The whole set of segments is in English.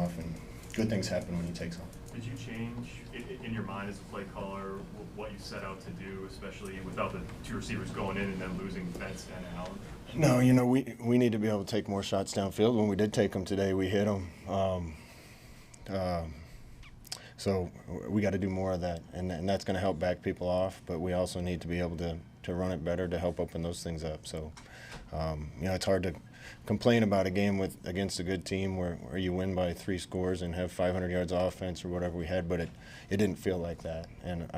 off, and good things happen when you take some. Did you change in your mind as a play caller what you set out to do, especially without the two receivers going in and then losing Betts and Allen? No, you know, we need to be able to take more shots downfield. When we did take them today, we hit them. So we got to do more of that, and that's going to help back people off. But we also need to be able to run it better to help open those things up. So, you know, it's hard to complain about a game against a good team where you win by 3 scores and have 500 yards of offense or whatever we had, but it didn't feel like that, and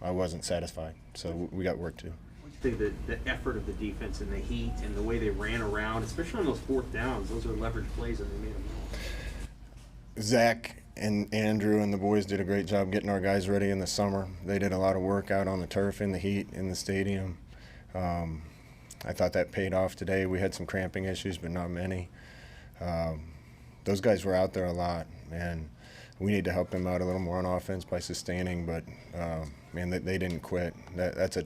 I wasn't satisfied. So we got work to do. What do you think the effort of the defense and the heat and the way they ran around, especially on those 4th downs, those are leverage plays and they made them all. Zach and Andrew and the boys did a great job getting our guys ready in the summer. They did a lot of work out on the turf in the heat in the stadium. I thought that paid off today. We had some cramping issues, but not many. Those guys were out there a lot, and we need to help them out a little more on offense by sustaining, but man, they didn't quit. That's a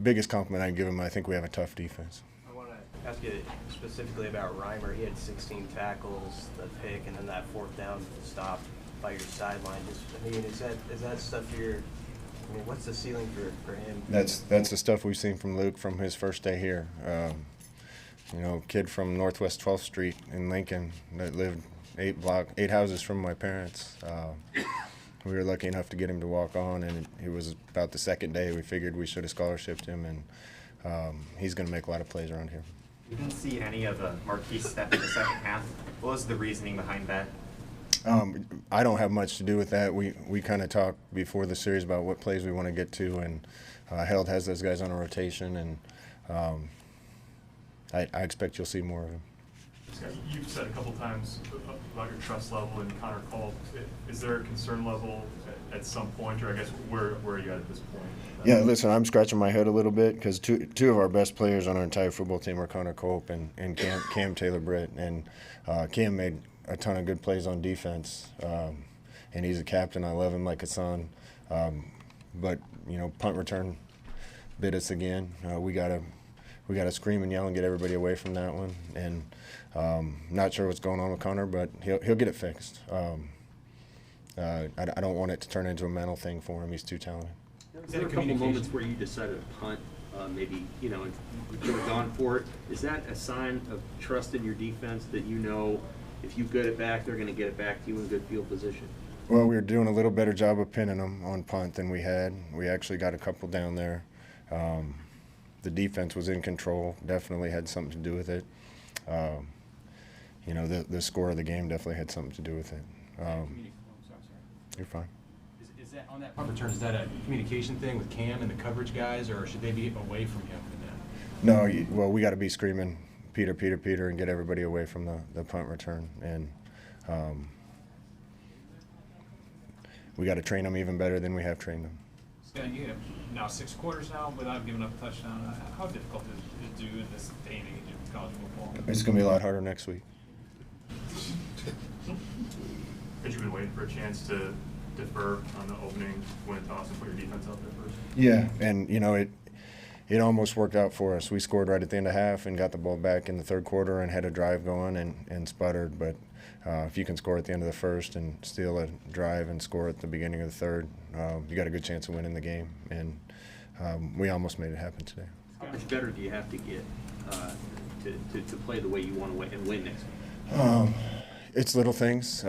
biggest compliment I can give them. I think we have a tough defense. I want to ask you specifically about Reimer. He had 16 tackles, the pick, and then that 4th down stop by your sideline. Is that stuff what's the ceiling for him? That's the stuff we've seen from Luke from his first day here. You know, kid from Northwest 12th Street in Lincoln that lived 8 houses from my parents. We were lucky enough to get him to walk on, and it was about the 2nd day we figured we should have scholarshiped him, and he's going to make a lot of plays around here. We didn't see any of the Marquise step in the second half. What was the reasoning behind that? I don't have much to do with that. We kind of talked before the series about what plays we want to get to, and Harold has those guys on a rotation, and I expect you'll see more of him. You've said a couple times about your trust level in Connor Culp. Is there a concern level at some point, or I guess where are you at this point? Yeah, listen, I'm scratching my head a little bit because two of our best players on our entire football team are Connor Culp and Cam Taylor-Britt, and Cam made a ton of good plays on defense, and he's a captain. I love him like a son, but you know, punt return bit us again. We gotta scream and yell and get everybody away from that one, and not sure what's going on with Connor, but he'll get it fixed. I don't want it to turn into a mental thing for him. He's too talented. There were a couple moments where you decided to punt, maybe, you know, and you could have gone for it. Is that a sign of trust in your defense that you know if you get it back, they're going to get it back to you in good field position? Well, we were doing a little better job of pinning them on punt than we had. We actually got a couple down there. The defense was in control, definitely had something to do with it. You know, the score of the game definitely had something to do with it. You're fine. Is that on that punt return? Is that a communication thing with Cam and the coverage guys, or should they be away from him in that? No, well, we got to be screaming Peter, Peter, Peter, and get everybody away from the punt return, and we got to train them even better than we have trained them. Yeah, you have now 6 quarters now without giving up a touchdown. How difficult is it to do in this day and age of college football? It's going to be a lot harder next week. Had you been waiting for a chance to defer on the opening win toss and put your defense out there first? Yeah, and you know, it almost worked out for us. We scored right at the end of half and got the ball back in the 3rd quarter and had a drive going and sputtered. But if you can score at the end of the 1st and steal a drive and score at the beginning of the 3rd, you got a good chance of winning the game. And we almost made it happen today. How much better do you have to get to play the way you want to win and win next week? It's little things.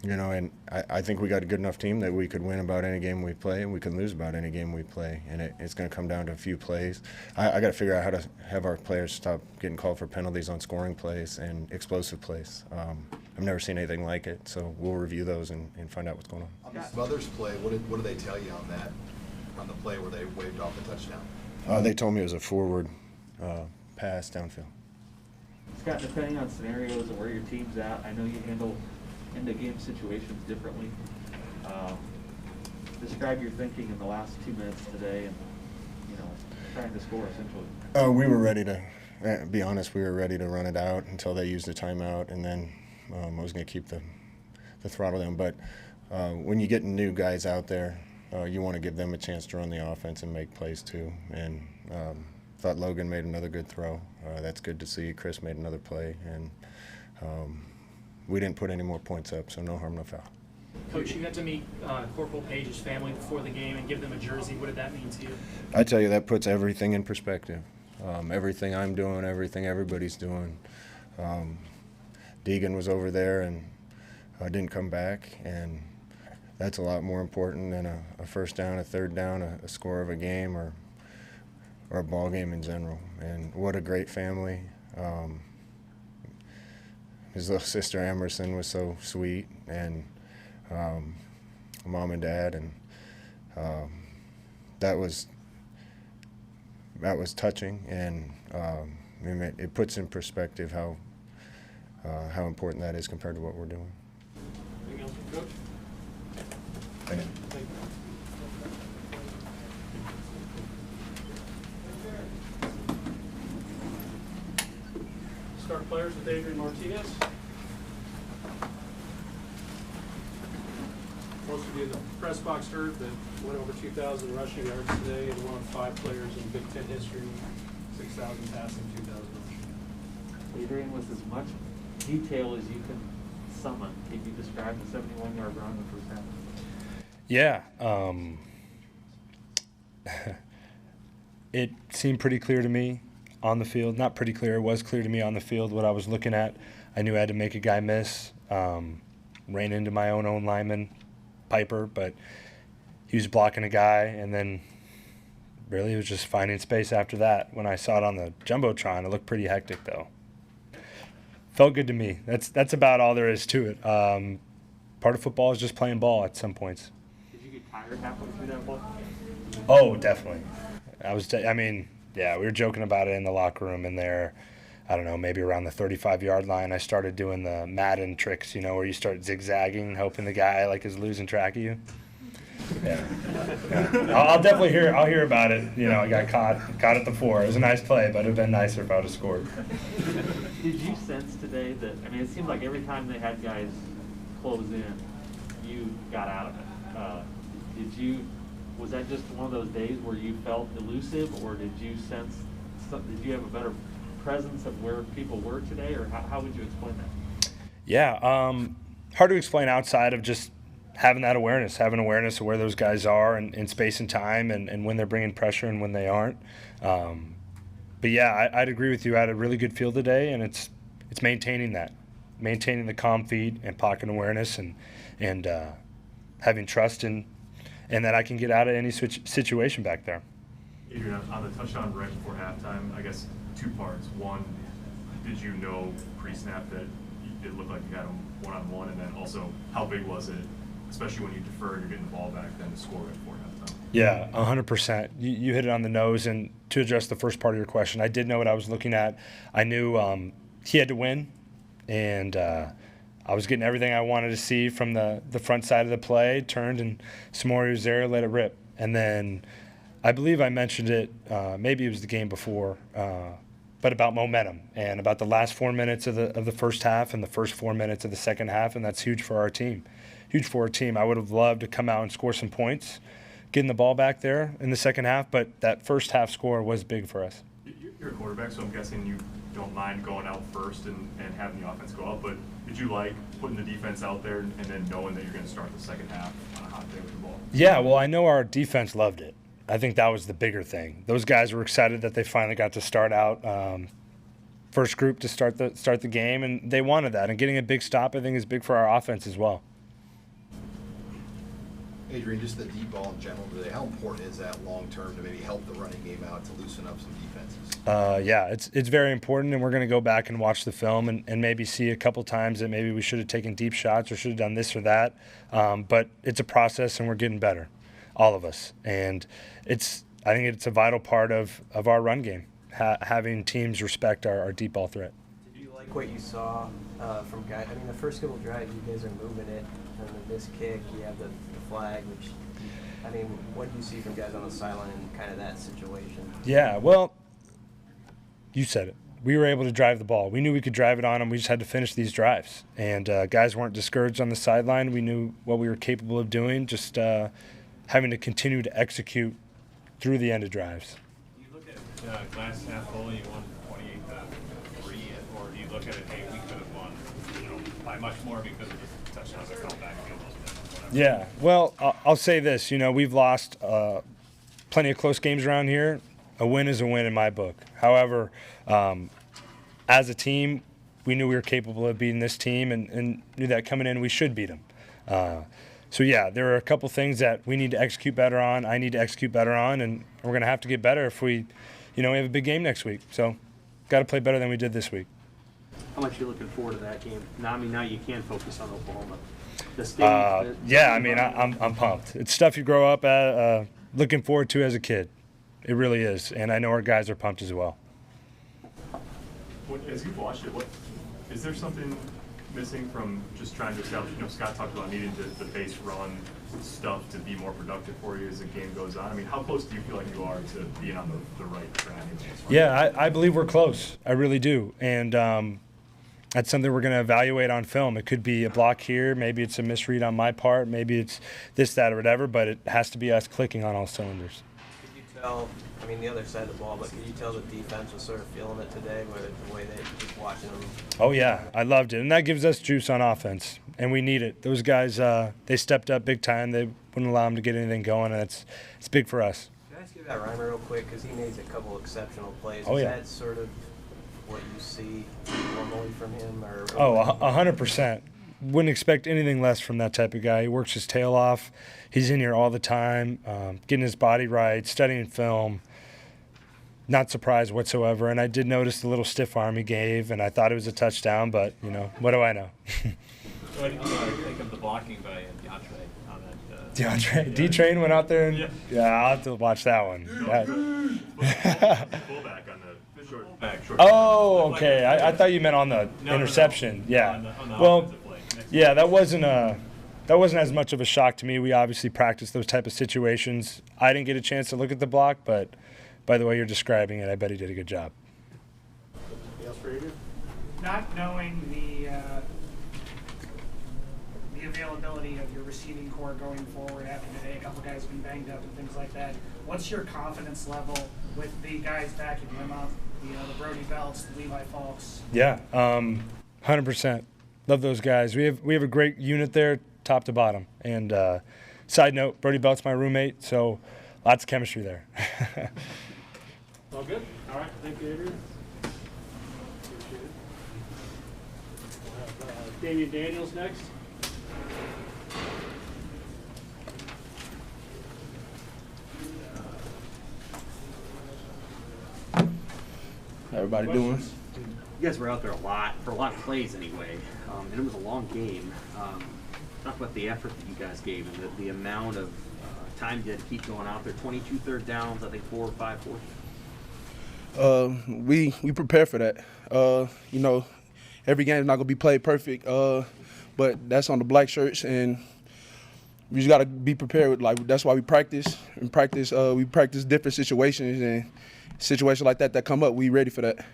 You know, and I think we got a good enough team that we could win about any game we play, and we can lose about any game we play. And it's going to come down to a few plays. I got to figure out how to have our players stop getting called for penalties on scoring plays and explosive plays. I've never seen anything like it, so we'll review those and find out what's going on. On the Smothers play, what do they tell you on the play where they waved off the touchdown? They told me it was a forward pass downfield. Scott, depending on scenarios and where your team's at, I know you handle end-of-game situations differently. Describe your thinking in the last 2 minutes today and, you know, trying to score essentially. We were ready to, be honest, we were ready to run it out until they used the timeout, and then I was going to keep the throttle down. But when you get new guys out there, you want to give them a chance to run the offense and make plays too. And thought Logan made another good throw. That's good to see. Chris made another play. And we didn't put any more points up, so no harm, no foul. Coach, you got to meet Corporal Page's family before the game and give them a jersey. What did that mean to you? I tell you, that puts everything in perspective. Everything I'm doing, everything everybody's doing. Deegan was over there and didn't come back, and that's a lot more important than a first down, a third down, a score of a game, or a ball game in general. And what a great family. His little sister Emerson was so sweet, and mom and dad, and that was touching, and it puts in perspective how important that is compared to what we're doing. Anything else from Coach? Thank you. Start players with Adrian Martinez. Most of you in the press box heard that went over 2,000 rushing yards today and one of 5 players in Big Ten history, 6,000 passing, 2,000 rushing. Adrian, with as much detail as you can summon, can you describe the 71-yard run in the first half? Yeah. It seemed pretty clear to me on the field. Not pretty clear. It was clear to me on the field what I was looking at. I knew I had to make a guy miss. Ran into my own lineman, Piper, but he was blocking a guy, and then really it was just finding space after that. When I saw it on the Jumbotron, it looked pretty hectic, though. Felt good to me. That's about all there is to it. Part of football is just playing ball at some points. Did you get tired halfway through that ball? Oh, definitely. We were joking about it in the locker room in there. I don't know, maybe around the 35-yard line, I started doing the Madden tricks, where you start zigzagging, hoping the guy is losing track of you. Yeah. I'll definitely hear about it. I got caught at the 4. It was a nice play, but it would have been nicer if I would have scored. Did you sense today that, it seemed like every time they had guys close in, you got out of it. Was that just one of those days where you felt elusive, or did you sense, did you have a better presence of where people were today, or how would you explain that? Yeah, hard to explain outside of just having awareness of where those guys are in space and time, and when they're bringing pressure and when they aren't. But yeah, I'd agree with you. I had a really good feel today, and it's maintaining the calm feet and pocket awareness, and having trust in that I can get out of any situation back there. Adrian, on the touchdown right before halftime, I guess 2 parts. One, did you know pre-snap that it looked like you had them one-on-one, and then also how big was it, especially when you defer and you're getting the ball back, then to score right before halftime? Yeah, 100%. You hit it on the nose. And to address the first part of your question, I did know what I was looking at. I knew he had to win, and I was getting everything I wanted to see from the front side of the play. Turned, and Samori was there, let it rip. And then I believe I mentioned it, maybe it was the game before, but about momentum and about the last 4 minutes of the first half and the first 4 minutes of the second half, and that's huge for our team. Huge for our team. I would have loved to come out and score some points, getting the ball back there in the second half, but that first half score was big for us. You're a quarterback, so I'm guessing you don't mind going out first and having the offense go up, but did you like putting the defense out there and then knowing that you're going to start the second half on a hot day with the ball? Yeah, well, I know our defense loved it. I think that was the bigger thing. Those guys were excited that they finally got to start out first group to start the game, and they wanted that. And getting a big stop, I think, is big for our offense as well. Adrian, just the deep ball in general today, how important is that long term to maybe help the running game out to loosen up some defenses? Yeah, it's very important, and we're going to go back and watch the film and maybe see a couple times that maybe we should have taken deep shots or should have done this or that. But it's a process, and we're getting better, all of us. And I think it's a vital part of our run game, having teams respect our deep ball threat. Did you like what you saw from guys? The first couple drives, you guys are moving it, and then this kick, you have the flag, which, what do you see from guys on the sideline in kind of that situation? Yeah, well, you said it. We were able to drive the ball. We knew we could drive it on them. We just had to finish these drives. And guys weren't discouraged on the sideline. We knew what we were capable of doing, just having to continue to execute through the end of drives. Do you look at glass half full, you won 28-3, or do you look at it, hey, we could have won by much more because of the touchdowns that fell backfield. Whatever. Yeah, well, I'll say this. You know, we've lost plenty of close games around here. A win is a win in my book. However, as a team, we knew we were capable of beating this team and knew that coming in we should beat them. So, yeah, there are a couple things that we need to execute better on, I need to execute better on, and we're going to have to get better if we have a big game next week. So, got to play better than we did this week. How much are you looking forward to that game? Now you can focus on Oklahoma. The stage. Yeah, I mean, I'm pumped. It's stuff you grow up at, looking forward to as a kid. It really is, and I know our guys are pumped as well. As you've watched it, is there something missing from just trying to establish? Scott talked about needing the base run stuff to be more productive for you as the game goes on. I mean, how close do you feel like you are to being on the right track? Yeah, I believe we're close. I really do, and that's something we're going to evaluate on film. It could be a block here, maybe it's a misread on my part, maybe it's this, that, or whatever, but it has to be us clicking on all cylinders. Could you tell, I mean, the other side of the ball, but could you tell the defense was sort of feeling it today with the way they keep watching them? Oh, yeah, I loved it, and that gives us juice on offense, and we need it. Those guys, they stepped up big time. They wouldn't allow them to get anything going, and it's big for us. Can I ask you about Reimer real quick, because he made a couple exceptional plays. Oh, Is yeah. that sort of what you see normally from him? Or 100%. Wouldn't expect anything less from that type of guy. He works his tail off. He's in here all the time, getting his body right, studying film. Not surprised whatsoever. And I did notice the little stiff arm he gave, and I thought it was a touchdown, but, what do I know? What did you think of the blocking by DeAndre on that? DeAndre? D-Train went out there and I'll have to watch that one. Fullback on the short back. Oh, okay. I thought you meant on the interception. Yeah. On the Well, offensive play. yeah, that wasn't as much of a shock to me. We obviously practiced those type of situations. I didn't get a chance to look at the block, but by the way you're describing it, I bet he did a good job. Anything else for Adrian? Not knowing the availability of your receiving core going forward after today, a couple guys have been banged up and things like that. What's your confidence level with the guys backing him up? The Brody Belts, the Levi Falks. Yeah, 100%. Love those guys. We have a great unit there, top to bottom. And side note, Brody Belt's my roommate, so lots of chemistry there. All good? All right. Thank you, Adrian. Appreciate it. We'll have Damian Daniels next. How everybody doing? You guys were out there for a lot of plays anyway, and it was a long game. Talk about the effort that you guys gave and the amount of time you had to keep going out there. 22 third downs, I think 4 or 5 fourth. We prepare for that. Every game is not gonna be played perfect, but that's on the black shirts, and we just gotta be prepared. That's why we practice. We practice different situations, and situations like that come up, we ready for that.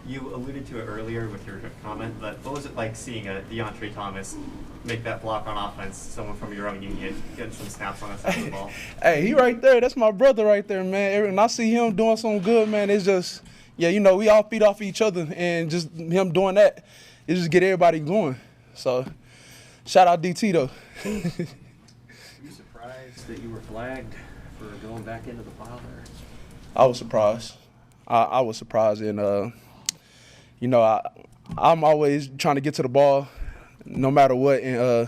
You alluded to it earlier with your comment, but what was it like seeing a DeAndre Thomas make that block on offense, someone from your own union, getting some snaps on that side of the ball? Hey, he right there. That's my brother right there, man. When I see him doing something good, man, it's just, we all feed off each other, and just him doing that, it just get everybody going. So, shout out DT, though. Were you surprised that you were flagged for going back into the pile there? I was surprised. I was surprised, and I'm always trying to get to the ball, no matter what, and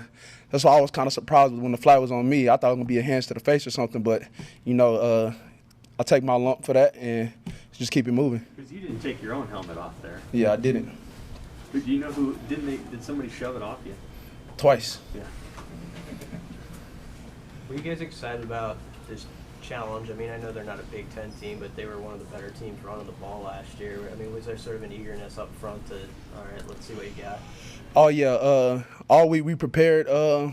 that's why I was kind of surprised when the flag was on me. I thought it was gonna be a hands to the face or something, but I take my lump for that and just keep it moving. Because you didn't take your own helmet off there. Yeah, I didn't. But do you know who did somebody shove it off you? Twice. Yeah. Were you guys excited about this challenge? I mean, I know they're not a Big Ten team, but they were one of the better teams running the ball last year. I mean, was there sort of an eagerness up front to, all right, let's see what you got? Oh, yeah. All we prepared.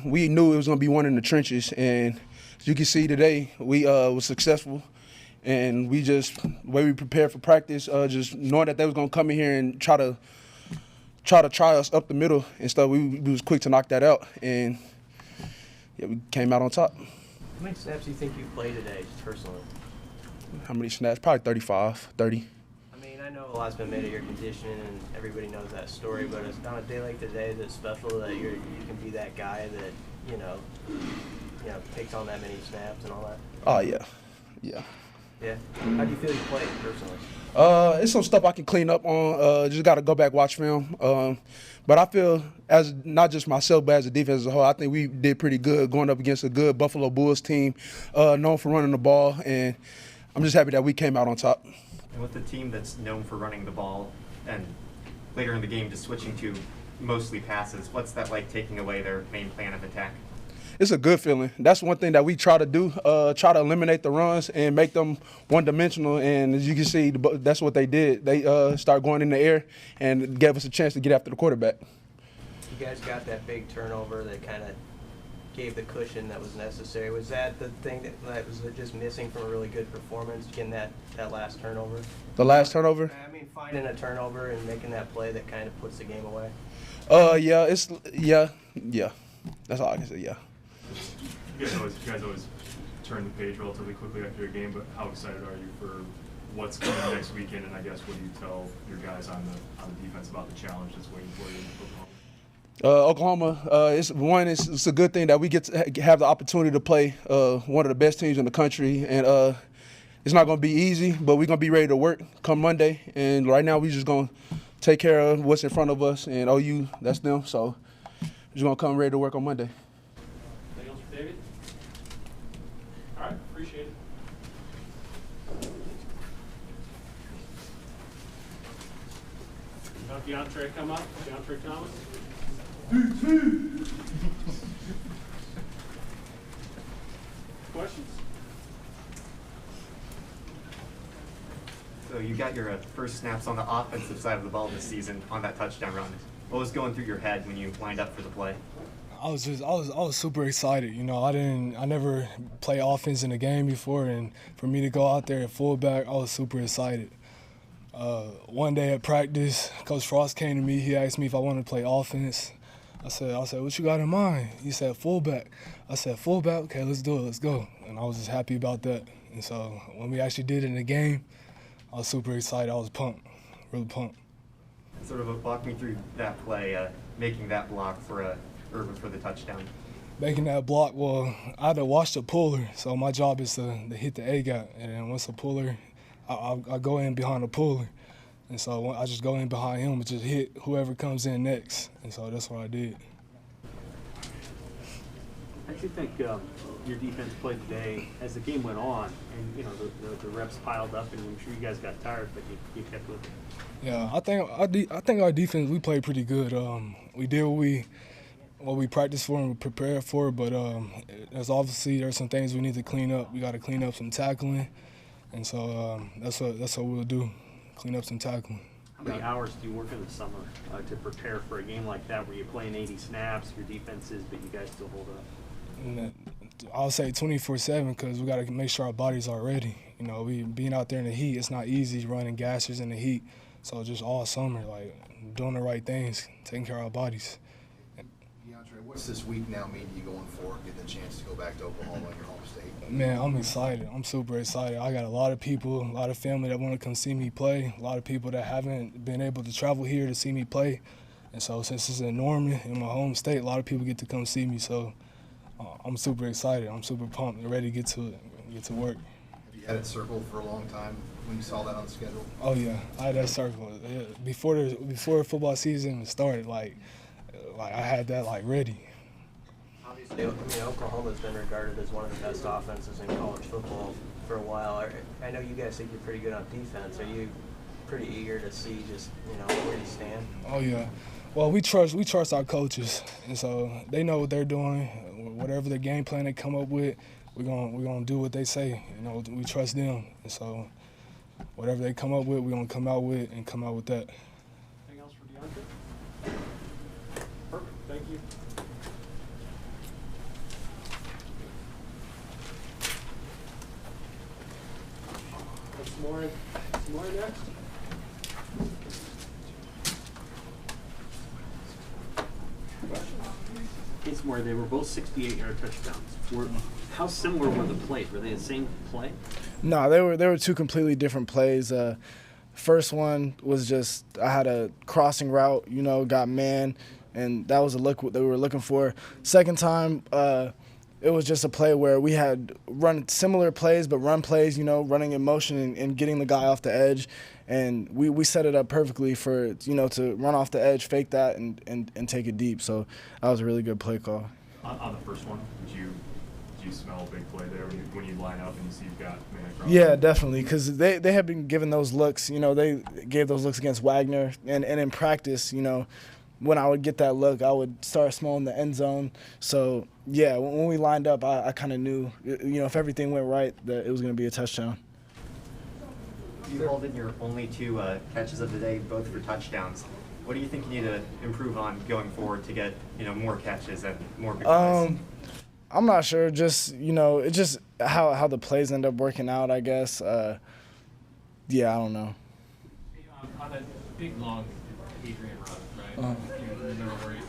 We knew it was going to be one in the trenches. And as you can see today, we was successful. And we just, the way we prepared for practice, just knowing that they was going to come in here and try us up the middle and stuff, we was quick to knock that out. And, we came out on top. How many snaps do you think you played today, personally? How many snaps? Probably 35, 30. I mean, I know a lot's been made of your conditioning, and everybody knows that story. But it's on a day like today that's special that you can be that guy that takes on that many snaps and all that. Oh yeah, yeah. Yeah. How do you feel you played personally? It's some stuff I can clean up on. Just got to go back, watch film. But I feel, as not just myself, but as a defense as a whole, I think we did pretty good going up against a good Buffalo Bulls team, known for running the ball, and I'm just happy that we came out on top. And with the team that's known for running the ball and later in the game just switching to mostly passes, what's that like taking away their main plan of attack? It's a good feeling. That's one thing that we try to do, try to eliminate the runs and make them one-dimensional. And as you can see, that's what they did. They started going in the air and gave us a chance to get after the quarterback. You guys got that big turnover that kind of gave the cushion that was necessary. Was that the thing that was just missing from a really good performance, getting that last turnover? The last turnover? I mean, finding a turnover and making that play that kind of puts the game away. Yeah. That's all I can say, yeah. You guys always turn the page relatively quickly after a game, but how excited are you for what's coming next weekend? And I guess what do you tell your guys on the defense about the challenge that's waiting for you in Oklahoma? Oklahoma, it's a good thing that we get to have the opportunity to play one of the best teams in the country, and it's not going to be easy, but we're going to be ready to work come Monday. And right now, we're just going to take care of what's in front of us, and OU, that's them. So we're just going to come ready to work on Monday. Anything else for David? All right, appreciate it. DeAndre come up, DeAndre Thomas. Questions? So you got your first snaps on the offensive side of the ball this season on that touchdown run. What was going through your head when you lined up for the play? I was super excited. You know, I never played offense in a game before, and for me to go out there at fullback, I was super excited. One day at practice, Coach Frost came to me. He asked me if I wanted to play offense. I said, what you got in mind? He said, fullback. I said, fullback? Okay, let's do it. Let's go. And I was just happy about that. And so when we actually did it in the game, I was super excited. I was pumped, really pumped. Sort of walk me through that play, making that block for the touchdown. Making that block, well, I had to watch the puller, so my job is to hit the A gap. And then once the puller, I go in behind the puller. And so I just go in behind him and just hit whoever comes in next. And so that's what I did. How do you think your defense played today as the game went on? And, you know, the reps piled up, and I'm sure you guys got tired, but you kept with it. Yeah, I think our defense, we played pretty good. We did what we practiced for and we prepared for, but there's some things we need to clean up. We got to clean up some tackling, and so that's what we'll do, clean up some tackling. How many hours do you work in the summer to prepare for a game like that, where you're playing 80 snaps, your defense is, but you guys still hold up? And I'll say 24/7, because we got to make sure our bodies are ready. You know, being out there in the heat, it's not easy running gassers in the heat. So just all summer, like, doing the right things, taking care of our bodies. DeAndre, what's this week now mean to you going forward, getting the chance to go back to Oklahoma, your home state? Man, I'm excited. I'm super excited. I got a lot of people, a lot of family that want to come see me play, a lot of people that haven't been able to travel here to see me play. And so since it's in Norman, in my home state, a lot of people get to come see me. So I'm super excited. I'm super pumped and ready to get to work. Have you had it circled for a long time when you saw that on the schedule? Oh yeah, I had that circle. Yeah. Before football season started, like I had that ready. Obviously, I mean, Oklahoma's been regarded as one of the best offenses in college football for a while. I know you guys think you're pretty good on defense. Are you pretty eager to see just where you stand? Oh yeah. Well, we trust our coaches, and so they know what they're doing. Whatever the game plan they come up with, we're gonna do what they say. You know, we trust them, and so whatever they come up with, we're gonna come out with that. Anything else for DeAndre? Perfect. Thank you. Some more next. It's more, they were both 68-yard touchdowns. How similar were the plays? Were they the same play? No, they were two completely different plays. First one was just I had a crossing route, got man, and that was a look that we were looking for. Second time, it was just a play where we had run similar plays, but run plays, running in motion and getting the guy off the edge. And we set it up perfectly for, to run off the edge, fake that, and take it deep. So that was a really good play call. On the first one, did you smell a big play there when you line up and you see you've got man across? Yeah, definitely, because they have been given those looks. They gave those looks against Wagner. And in practice, when I would get that look, I would start small in the end zone. So, yeah, when we lined up, I kind of knew, if everything went right, that it was going to be a touchdown. You hauled in your only 2 catches of the day, both for touchdowns. What do you think you need to improve on going forward to get more catches and more big plays? I'm not sure. Just it's just how the plays end up working out, I guess. Yeah, I don't know. On that big long Adrian run, right? You remember where you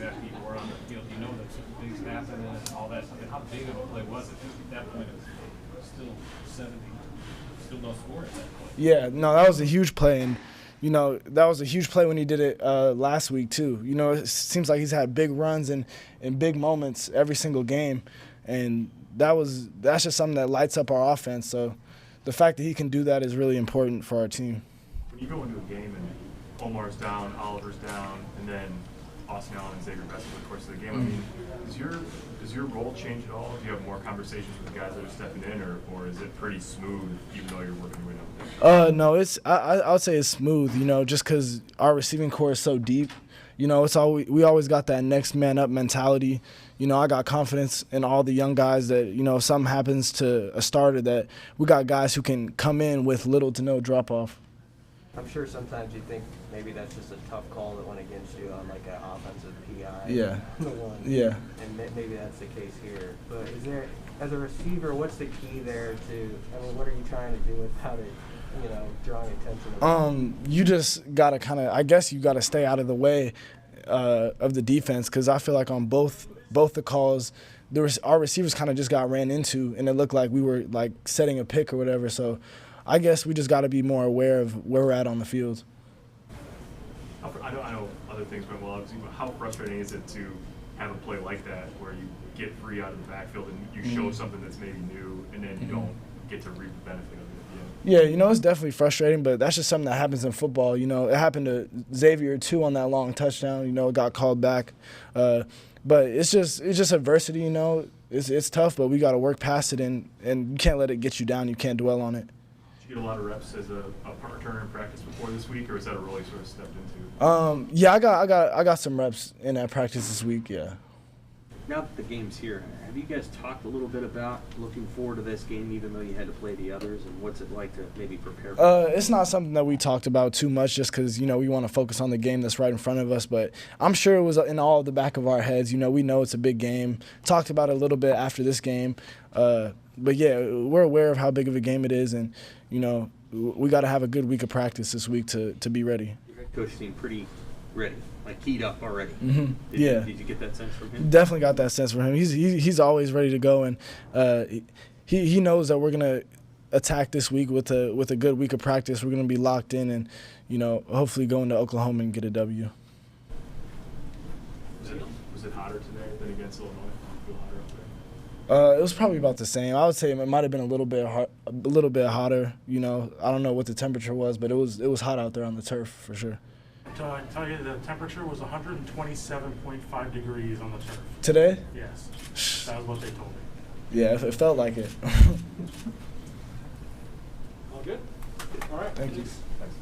were on the field. You know that certain things happen and all that stuff. And how big of a play was it? At that point, it was still 70. Still no score at that point. Yeah, no, that was a huge play, and that was a huge play when he did it last week too. It seems like he's had big runs and big moments every single game, and that's just something that lights up our offense. So the fact that he can do that is really important for our team. When you go into a game and Omar's down, Oliver's down, and then Austin Allen and Xavier Best over the course of the game, I mean, does your role change at all? Do you have more conversations with the guys that are stepping in, or is it pretty smooth even though you're working your way down there? No, I would say it's smooth, just because our receiving core is so deep. We always got that next man up mentality. I got confidence in all the young guys that, if something happens to a starter, that we got guys who can come in with little to no drop off. I'm sure sometimes you think maybe that's just a tough call that went against you on like an offensive PI. Yeah. One. Yeah. And maybe that's the case here. But is there, as a receiver, what's the key there to? I mean, what are you trying to do without it? Drawing attention. You just gotta I guess you gotta stay out of the way of the defense, because I feel like on both the calls, our receivers kind of just got ran into, and it looked like we were like setting a pick or whatever. So I guess we just got to be more aware of where we're at on the field. I know other things went well, obviously, but how frustrating is it to have a play like that where you get free out of the backfield and you show something that's maybe new, and then you don't get to reap the benefit of it? Yeah, it's definitely frustrating, but that's just something that happens in football. It happened to Xavier too on that long touchdown. It got called back, but it's just adversity. It's tough, but we got to work past it, and you can't let it get you down. You can't dwell on it. Did you get a lot of reps as a returner in practice before this week, or is that a role you sort of stepped into? Yeah, I got some reps in that practice this week. Yeah. Now that the game's here, have you guys talked a little bit about looking forward to this game, even though you had to play the others, and what's it like to maybe prepare for it? It's not something that we talked about too much, just because, we want to focus on the game that's right in front of us. But I'm sure it was in all of the back of our heads. We know it's a big game. Talked about it a little bit after this game. But, yeah, we're aware of how big of a game it is, and, we got to have a good week of practice this week to be ready. Your head coach seemed pretty ready, like keyed up already. Mm-hmm. Did you get that sense from him? Definitely got that sense from him. He's always ready to go, and he knows that we're gonna attack this week with a good week of practice. We're gonna be locked in, and hopefully go into Oklahoma and get a W. Was it hotter today than against Illinois? Did it feel hotter up there? It was probably about the same. I would say it might have been a little bit hotter. I don't know what the temperature was, but it was hot out there on the turf for sure. I tell you, the temperature was 127.5 degrees on the turf. Today? Yes. That was what they told me. Yeah, it felt like it. All good? All right. Thank you. Thanks.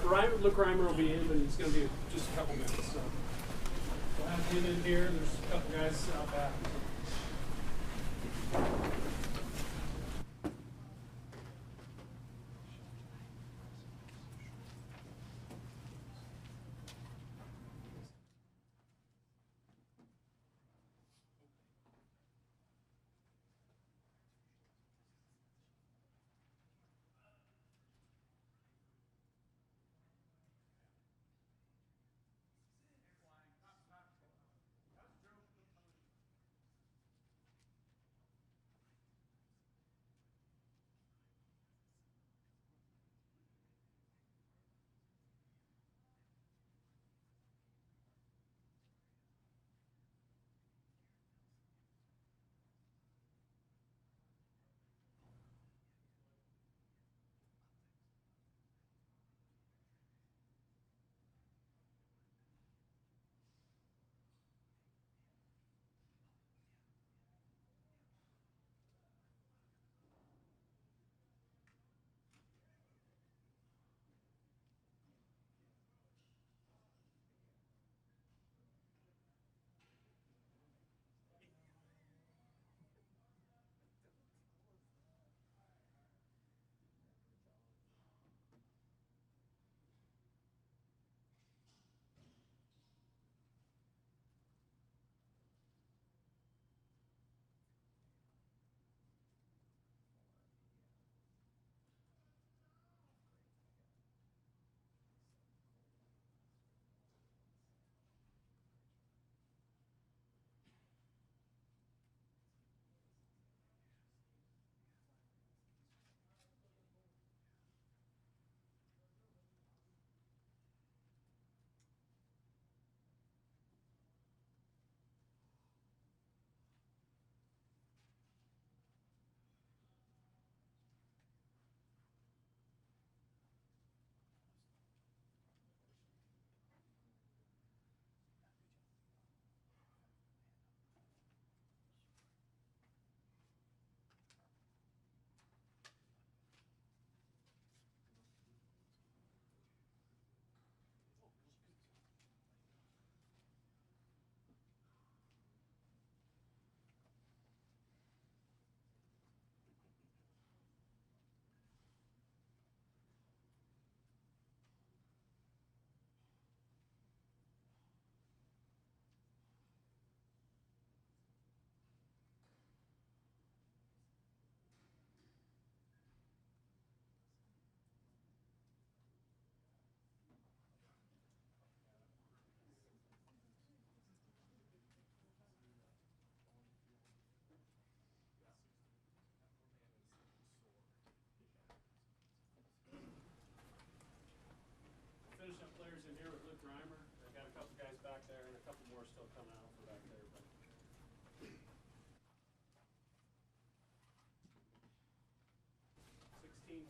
Reimer will be in, but it's going to be just a couple minutes. So we'll have him in here. There's a couple guys out back.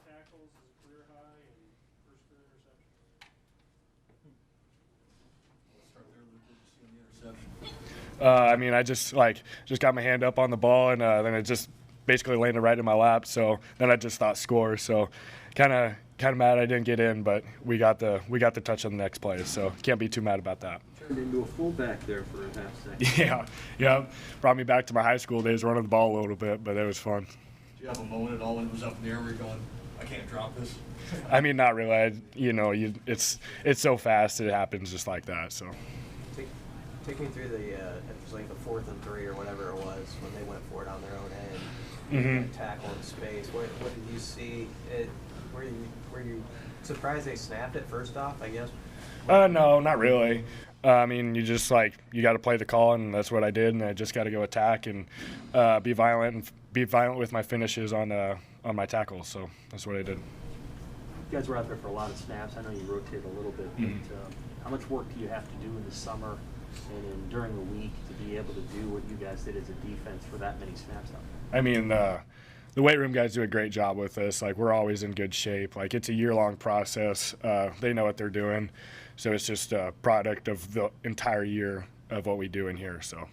tackles is a career high and first career interception. Let's start there, Luke. What did you see on the interception? I mean, I just got my hand up on the ball, and then it just basically landed right in my lap. So then I just thought score. So kind of mad I didn't get in, but we got the touch on the next play. So can't be too mad about that. Turned into a fullback there for a half second. Yeah. Brought me back to my high school days running the ball a little bit, but it was fun. Did you have a moment at all when it was up in the air where you're going, I can't drop this? I mean, not really. It's so fast. It happens just like that. So. Take me through it was like the 4th and 3 or whatever it was when they went for it on their own end. Mm-hmm. Tackle in space. What did you see? Were you surprised they snapped it first off, I guess? No, not really. I mean, you just you got to play the call, and that's what I did. And I just got to go attack and be violent with my finishes on my tackles. So that's what I did. You guys were out there for a lot of snaps. I know you rotated a little bit, but how much work do you have to do in the summer and during the week to be able to do what you guys did as a defense for that many snaps out there? I mean, the weight room guys do a great job with this. We're always in good shape. It's a year-long process. They know what they're doing. So it's just a product of the entire year of what we do in here. So.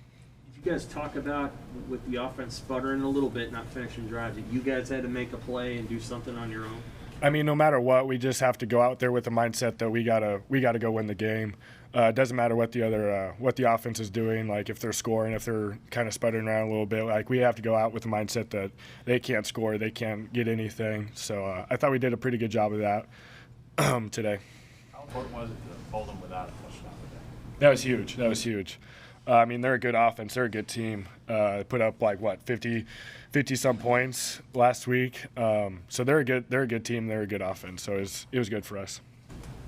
Did you guys talk about with the offense sputtering a little bit, not finishing drives, that you guys had to make a play and do something on your own? I mean, no matter what, we just have to go out there with the mindset that we gotta go win the game. It doesn't matter what the offense is doing. If they're scoring, if they're kind of sputtering around a little bit, we have to go out with the mindset that they can't score, they can't get anything. So I thought we did a pretty good job of that today. How important was it to hold them without a touchdown today? That was huge. I mean, they're a good offense. They're a good team. Put up 50 some points last week. So they're a good team. They're a good offense. So it was good for us.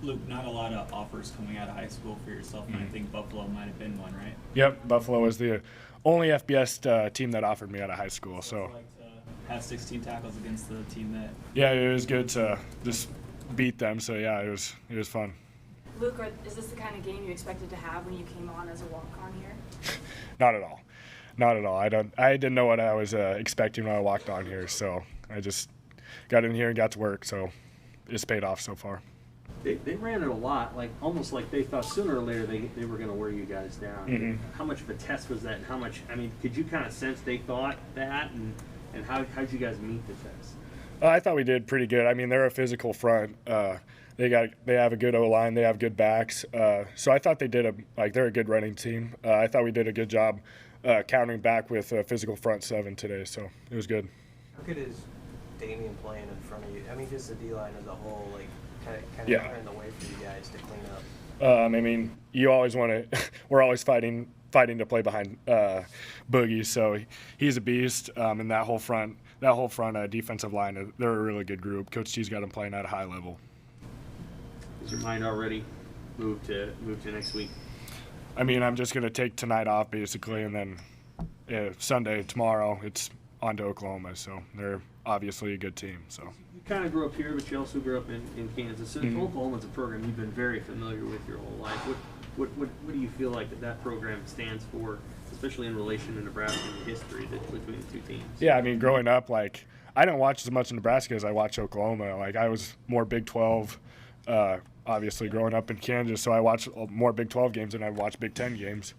Luke, not a lot of offers coming out of high school for yourself, and I think Buffalo might have been one, right? Yep, Buffalo was the only FBS team that offered me out of high school. So. Like to have 16 tackles against the team that. Yeah, it was good to just beat them. So yeah, it was fun. Luke, is this the kind of game you expected to have when you came on as a walk-on here? Not at all. I didn't know what I was expecting when I walked on here, so I just got in here and got to work. So it's paid off so far. They ran it a lot, almost like they thought sooner or later they were going to wear you guys down. Mm-hmm. How much of a test was that, and how much? I mean, could you kind of sense they thought that, and how did you guys meet the test? I thought we did pretty good. I mean, they're a physical front. They have a good O-line. They have good backs. So I thought they did they're a good running team. I thought we did a good job countering back with a physical front seven today. So it was good. How good is Damian playing in front of you? I mean, just the D-line as a whole, kind of Yeah. in the way for you guys to clean up. I mean, you always want to. We're always fighting to play behind Boogie. So he's a beast. And that whole front defensive line, they're a really good group. Coach T's got them playing at a high level. Is your mind already moved to next week? I mean, I'm just gonna take tonight off basically, and then Sunday tomorrow it's on to Oklahoma. So they're obviously a good team. So You kind of grew up here, but you also grew up in Kansas. So Oklahoma's a program you've been very familiar with your whole life. What do you feel like that program stands for, especially in relation to Nebraska and the history between the two teams? Yeah, I mean, growing up, I didn't watch as much in Nebraska as I watched Oklahoma. I was more Big 12. Obviously, growing up in Kansas, so I watched more Big 12 games than I watched Big 10 games.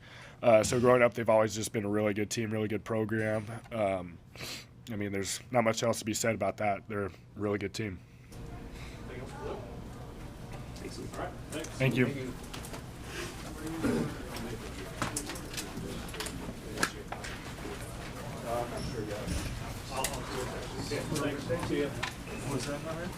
So growing up, they've always just been a really good team, really good program. I mean, there's not much else to be said about that. They're a really good team. Excellent. All right, thanks. Thank you. Thanks. See ya. Was that not right?